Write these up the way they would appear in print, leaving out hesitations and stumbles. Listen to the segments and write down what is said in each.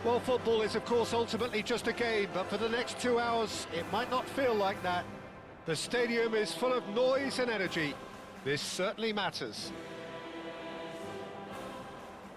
Well, football is, of course, ultimately just a game, but for the next 2 hours, it might not feel like that. The stadium is full of noise and energy. This certainly matters.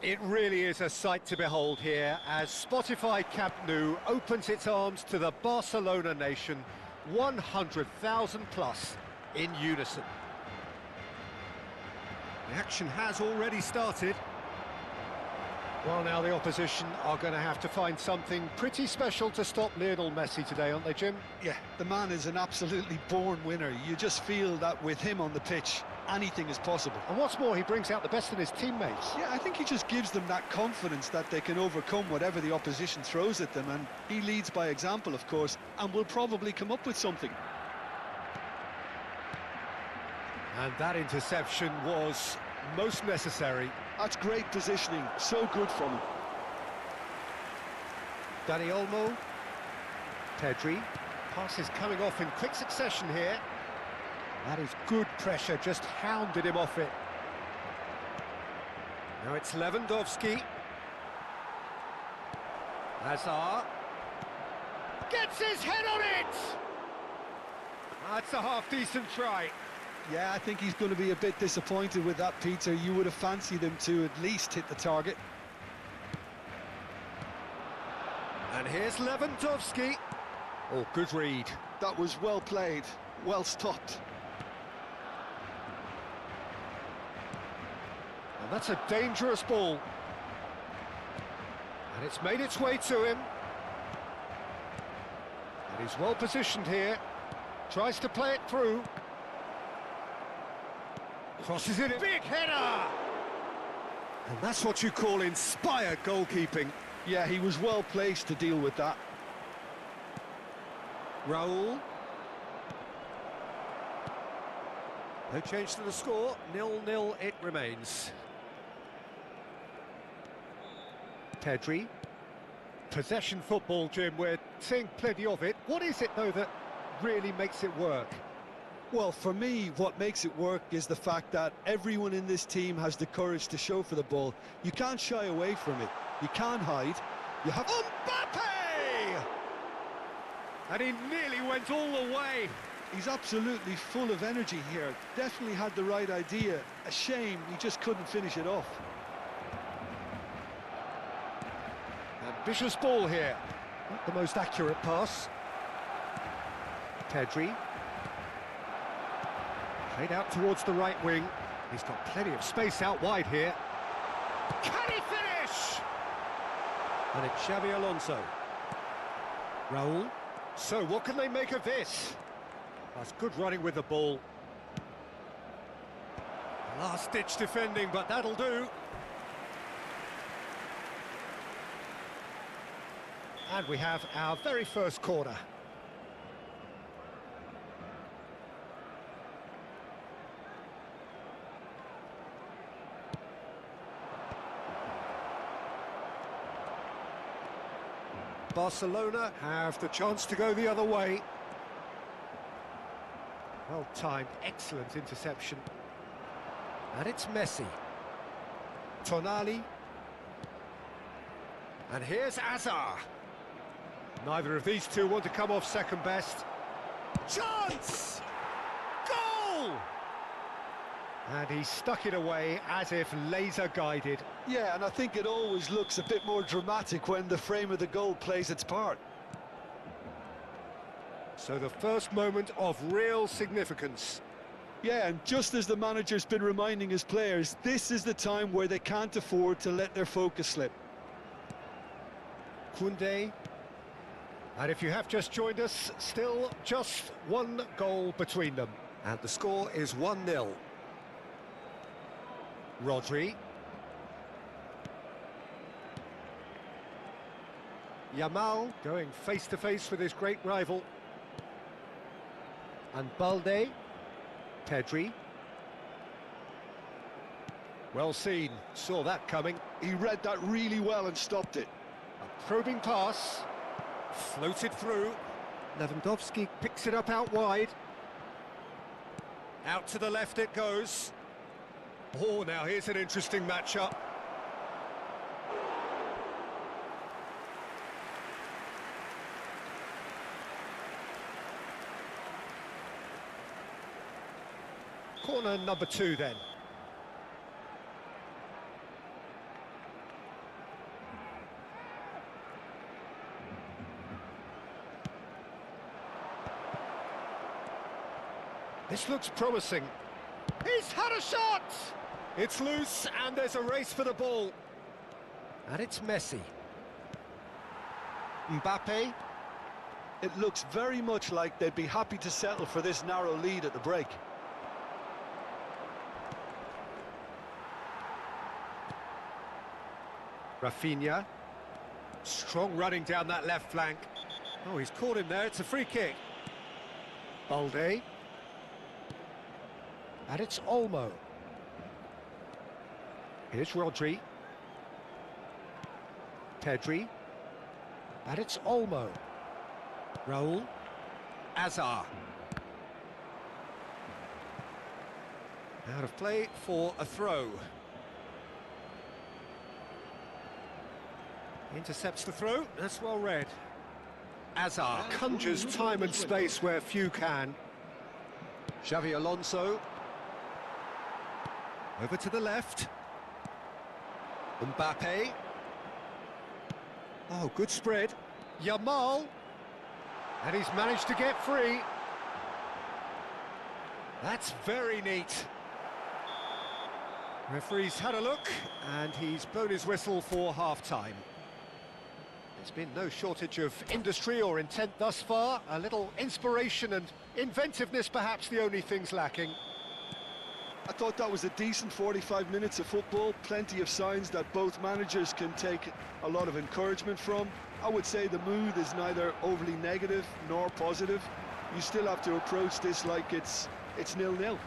It really is a sight to behold here as Spotify Camp Nou opens its arms to the Barcelona nation, 100,000 plus in unison. The action has already started. Well, now the opposition are going to have to find something pretty special to stop Lionel Messi today, aren't they, Jim? Yeah, the man is an absolutely born winner. You just feel that with him on the pitch, anything is possible. And what's more, he brings out the best in his teammates. Yeah, I think he just gives them that confidence that they can overcome whatever the opposition throws at them, and he leads by example, of course, and will probably come up with something. And that interception was most necessary. That's great positioning, so good from him. Dani Olmo, Pedri, passes coming off in quick succession here. That is good pressure, just hounded him off it. Now it's Lewandowski. Hazard. Gets his head on it! That's a half-decent try. Yeah, I think he's going to be a bit disappointed with that, Peter. You would have fancied him to at least hit the target. And here's Lewandowski. Oh, good read. That was well played, well stopped. And that's a dangerous ball. And it's made its way to him. And he's well positioned here. Tries to play it through. Crosses it, big header! And that's what you call inspired goalkeeping. Yeah, he was well placed to deal with that. Raul. No change to the score, 0-0 it remains. Pedri. Possession football, Jim, we're seeing plenty of it. What is it, though, that really makes it work? Well, for me, what makes it work is the fact that everyone in this team has the courage to show for the ball. You can't shy away from it. You can't hide. You have... Mbappe! And he nearly went all the way. He's absolutely full of energy here. Definitely had the right idea. A shame he just couldn't finish it off. Ambitious ball here. Not the most accurate pass. Pedri. Played out towards the right wing. He's got plenty of space out wide here. Can he finish? And it's Xabi Alonso. Raul. So what can they make of this? That's good running with the ball. Last-ditch defending, but that'll do. And we have our very first corner. Barcelona have the chance to go the other way. Well-timed, excellent interception. And it's Messi. Tonali. And here's Hazard. Neither of these two want to come off second best. Chance! Goal! And he stuck it away as if laser-guided. Yeah, and I think it always looks a bit more dramatic when the frame of the goal plays its part. So the first moment of real significance. Yeah, and just as the manager's been reminding his players, this is the time where they can't afford to let their focus slip. Koundé. And if you have just joined us, still just one goal between them. And the score is 1-0. Rodri. Yamal going face-to-face with his great rival. And Balde. Pedri. Well seen, saw that coming. He read that really well and stopped it. A probing pass. Floated through. Lewandowski picks it up out wide. Out to the left it goes. Oh, now here's an interesting matchup. Corner number 2 then. This looks promising. He's had a shot! It's loose and there's a race for the ball. And it's Messi. Mbappe. It looks very much like they'd be happy to settle for this narrow lead at the break. Rafinha. Strong running down that left flank. Oh, he's caught him there. It's a free kick. Balde. And it's Olmo. Here's Rodri. Pedri. And it's Olmo. Raul. Azar. Out of play for a throw. Intercepts the throw. That's well read. Azar conjures time and space where few can. Xavi Alonso. Over to the left. Mbappe. Oh, good spread. Yamal. And he's managed to get free. That's very neat. Referee's had a look, and he's blown his whistle for half-time. There's been no shortage of industry or intent thus far. A little inspiration and inventiveness, perhaps the only things lacking. I thought that was a decent 45 minutes of football. Plenty of signs that both managers can take a lot of encouragement from. I would say the mood is neither overly negative nor positive. You still have to approach this like it's 0-0.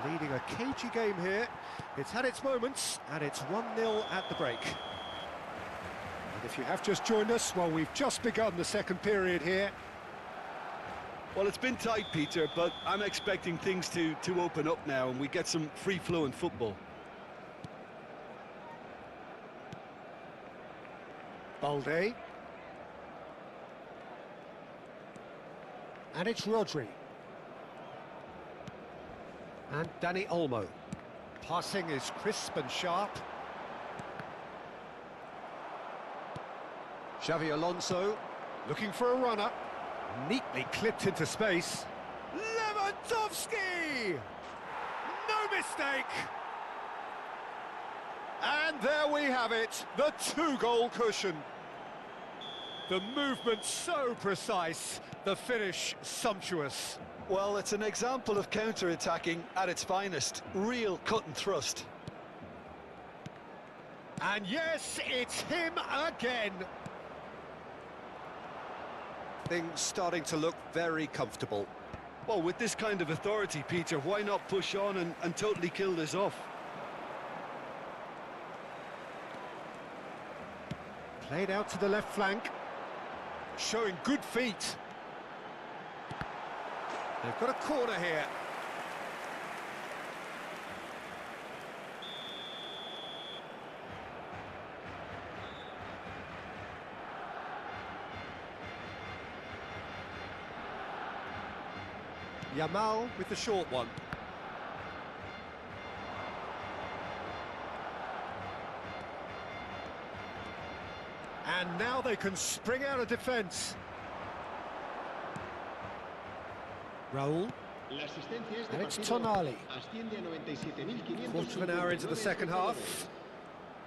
Leading a cagey game here. It's had its moments, and it's 1-0 at the break. And if you have just joined us, well, we've just begun the second period here. Well, it's been tight, Peter, but I'm expecting things to open up now and we get some free-flowing football. Balde. And it's Rodri. And Dani Olmo. Passing is crisp and sharp. Xavi Alonso looking for a runner. Neatly clipped into space. Lewandowski! No mistake! And there we have it, the 2-goal cushion. The movement so precise, the finish sumptuous. Well, it's an example of counter-attacking at its finest. Real cut and thrust. And yes, it's him again. Things starting to look very comfortable. Well, with this kind of authority, Peter, why not push on and totally kill this off? Played out to the left flank. Showing good feet. They've got a corner here. Yamal with the short one. And now they can spring out of defence. Raul. And it's Tonali. Quarter of an hour into the second half.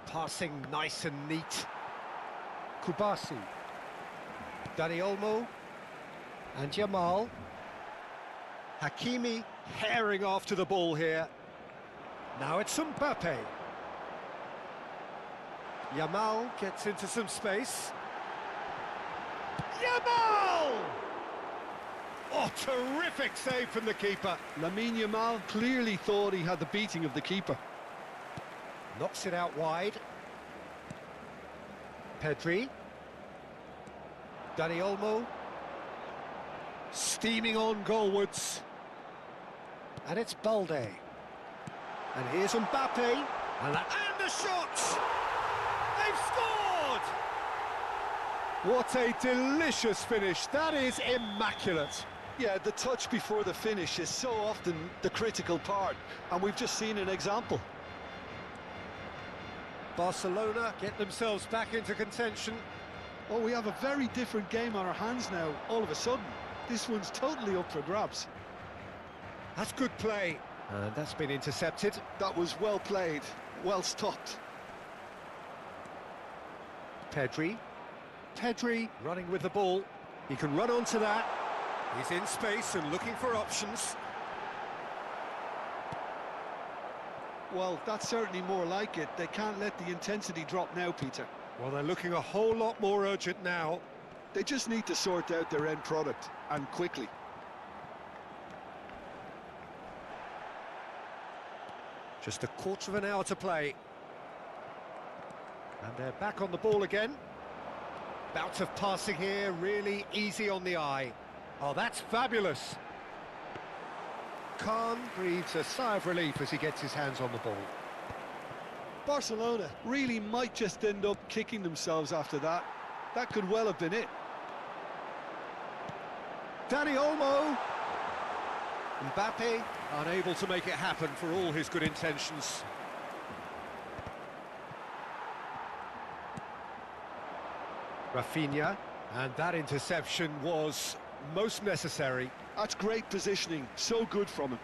Passing nice and neat. Kubasi. Dani Olmo. And Yamal. Hakimi herring after the ball here. Now it's Mbappe. Yamal gets into some space. Yamal! Oh, terrific save from the keeper. Lamine Yamal clearly thought he had the beating of the keeper. Knocks it out wide. Pedri. Dani Olmo. Steaming on goalwards. And it's Balde. And here's Mbappe. And the shot! They've scored! What a delicious finish. That is immaculate. Yeah, the touch before the finish is so often the critical part, and we've just seen an example. Barcelona get themselves back into contention. Oh, we have a very different game on our hands now, all of a sudden. This one's totally up for grabs. That's good play. And that's been intercepted. That was well played, well stopped. Pedri running with the ball. He can run onto that. He's in space and looking for options. Well, that's certainly more like it. They can't let the intensity drop now, Peter. Well, they're looking a whole lot more urgent now. They just need to sort out their end product, and quickly. Just a quarter of an hour to play. And they're back on the ball again. Bout of passing here, really easy on the eye. Oh, that's fabulous. Khan breathes a sigh of relief as he gets his hands on the ball. Barcelona really might just end up kicking themselves after that. That could well have been it. Dani Olmo. Mbappe unable to make it happen for all his good intentions. Rafinha, and that interception was most necessary. That's great positioning, so good from him.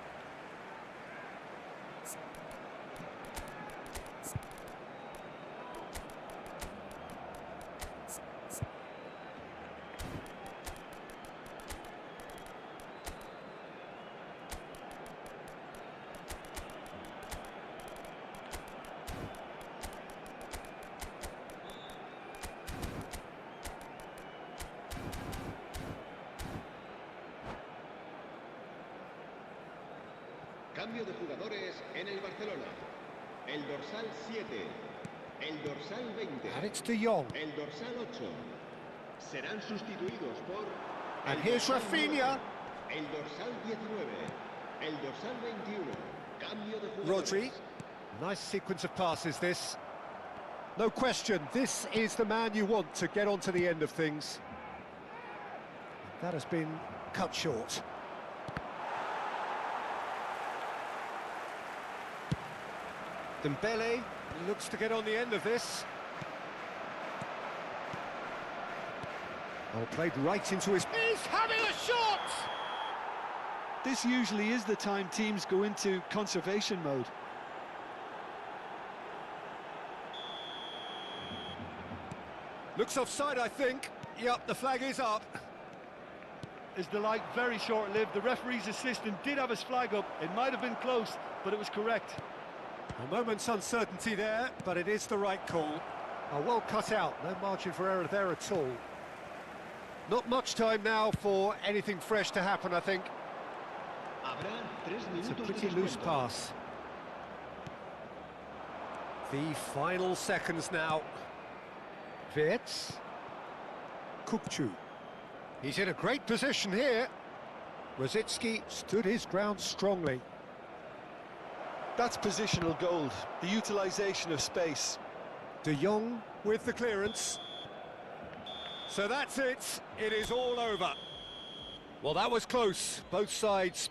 Cambio de jugadores en el Barcelona. El dorsal 7, el dorsal 20, And it's De Jong. el dorsal 8. Serán sustituidos por... And el here's dorsal Rafinha. 9, el dorsal 19, el dorsal 21. Cambio de jugadores. Rodri. Nice sequence of passes, this. No question, this is the man you want to get onto the end of things. That has been cut short. Dembele looks to get on the end of this. Oh, played right into his... He's having a shot! This usually is the time teams go into conservation mode. Looks offside, I think. Yep, the flag is up. Is the light very short-lived? The referee's assistant did have his flag up. It might have been close, but it was correct. A moment's uncertainty there, but it is the right call. Oh, well cut out, no margin for error there at all. Not much time now for anything fresh to happen, I think. It's a pretty loose pass. The final seconds now. Wirtz. Kukçu. He's in a great position here. Rosicky stood his ground strongly. That's positional gold, the utilisation of space. De Jong with the clearance. So that's it. It is all over. Well, that was close. Both sides